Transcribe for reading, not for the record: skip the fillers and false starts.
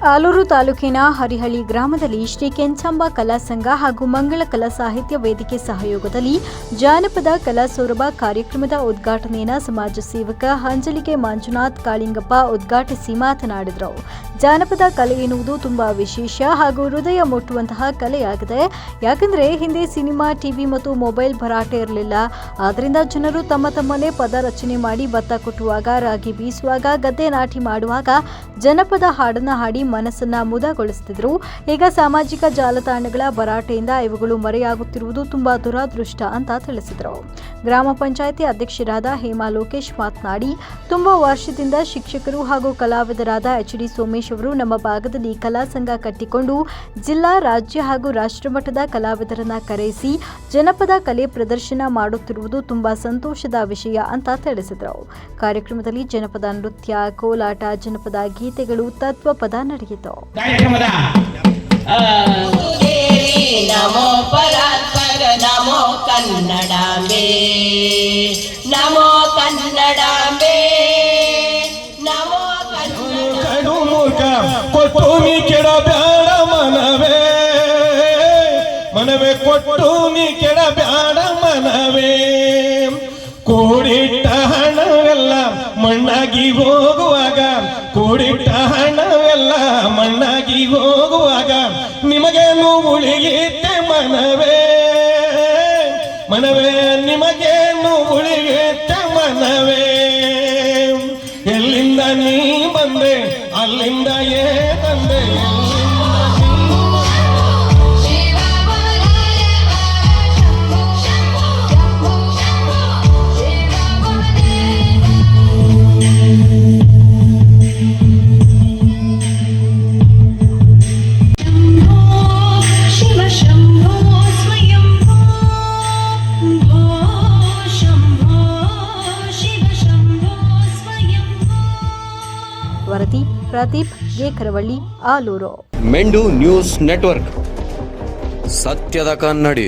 ಆಲೂರು ತಾಲೂಕಿನ ಹರಿಹಳ್ಳಿ ಗ್ರಾಮದಲ್ಲಿ ಶ್ರೀ ಕೆಂಚಂಬ ಕಲಾ ಸಂಘ ಹಾಗೂ ಮಂಗಳ ಕಲಾ ಸಾಹಿತ್ಯ ವೇದಿಕೆ ಸಹಯೋಗದಲ್ಲಿ ಜಾನಪದ ಕಲಾ ಸೌರಭ ಕಾರ್ಯಕ್ರಮದ ಉದ್ಘಾಟನೆಯನ್ನು ಸಮಾಜ ಸೇವಕ ಹಂಜಲಿಗೆ ಮಂಜುನಾಥ್ ಕಾಳಿಂಗಪ್ಪ ಉದ್ಘಾಟಿಸಿ ಮಾತನಾಡಿದರು. ಜಾನಪದ ಕಲೆ ಎನ್ನುವುದು ತುಂಬಾ ವಿಶೇಷ ಹಾಗೂ ಹೃದಯ ಮುಟ್ಟುವಂತಹ ಕಲೆಯಾಗಿದೆ. ಯಾಕಂದರೆ ಹಿಂದೆ ಸಿನಿಮಾ, ಟಿವಿ ಮತ್ತು ಮೊಬೈಲ್ ಭರಾಟೆ ಇರಲಿಲ್ಲ. ಆದ್ದರಿಂದ ಜನರು ತಮ್ಮನ್ನೇ ಪದ ರಚನೆ ಮಾಡಿ ಭತ್ತ ಕುಟ್ಟುವಾಗ, ರಾಗಿ ಬೀಸುವಾಗ, ಗದ್ದೆ ನಾಟಿ ಮಾಡುವಾಗ ಜನಪದ ಹಾಡನ್ನು ಹಾಡಿ ಮನಸ್ಸನ್ನ ಮುದಗೊಳಿಸುತ್ತಿದ್ದರು. ಈಗ ಸಾಮಾಜಿಕ ಜಾಲತಾಣಗಳ ಭರಾಟೆಯಿಂದ ಇವುಗಳು ಮರೆಯಾಗುತ್ತಿರುವುದು ತುಂಬಾ ದುರಾದೃಷ್ಟ ಅಂತ ತಿಳಿಸಿದರು. ಗ್ರಾಮ ಪಂಚಾಯಿತಿ ಅಧ್ಯಕ್ಷರಾದ ಹೇಮಾ ಲೋಕೇಶ್ ಮಾತನಾಡಿ, ತುಂಬಾ ವರ್ಷದಿಂದ ಶಿಕ್ಷಕರು ಹಾಗೂ ಕಲಾವಿದರಾದ ಎಚ್.ಡಿ. ಸೋಮೇಶ್ ಅವರು ನಮ್ಮ ಭಾಗದಲ್ಲಿ ಕಲಾ ಸಂಘ ಕಟ್ಟಿಕೊಂಡು ಜಿಲ್ಲಾ, ರಾಜ್ಯ ಹಾಗೂ ರಾಷ್ಟ್ರಮಟ್ಟದ ಕಲಾವಿದರನ್ನ ಕರೆಯಿಸಿ ಜನಪದ ಕಲೆ ಪ್ರದರ್ಶನ ಮಾಡುತ್ತಿರುವುದು ತುಂಬಾ ಸಂತೋಷದ ವಿಷಯ ಅಂತ ತಿಳಿಸಿದರು. ಕಾರ್ಯಕ್ರಮದಲ್ಲಿ ಜನಪದ ನೃತ್ಯ, ಕೋಲಾಟ, ಜನಪದ ಗೀತೆಗಳು, ತತ್ವ ಪದ ನಡೆಯಿತು. ನಮೋ ಪರಾತ್ಪರ, ನಮೋ ಕನ್ನಡಾಂಬೆ, ನಮೋ ಕನ್ನಡಾಂಬೆ, ನಮೋ ಕನ್ನಡ. ಕೊಟ್ಟು ನೀ ಕೆಡಬ್ಯಾಡ ಮನವೇ, ಮನವೇ ಕೊಟ್ಟು ನೀ ಕೆಡಬ್ಯಾಡ ಮನವೇ. ಕೂಡಿಟ್ಟ ಹಣವೆಲ್ಲ ಮಣ್ಣಾಗಿ ಹೋಗುವಾಗ, ಕೂಡಿಟ್ಟ ಹಣವೆಲ್ಲ ಮಣ್ಣಾಗಿ ಹೋಗುವಾಗ ನಿಮಗೇನು ಉಳಿಯಿತೆ ಮನವೇ, ಮನವೇ ನಿಮಗೇನು ಉಳಿಯಿತೆ ಮನವೇ. ಎಲ್ಲಿಂದ ನೀ ಬಂದೆ ಅಲ್ಲಿಂದ ತಂದೆ. ವರದಿ ಪ್ರದೀಪ್ ಗೇಕರವಳ್ಳಿ, ಆಲೂರು. ಮೆಂಡು ನ್ಯೂಸ್ ನೆಟ್ವರ್ಕ್, ಸತ್ಯದ ಕನ್ನಡಿ.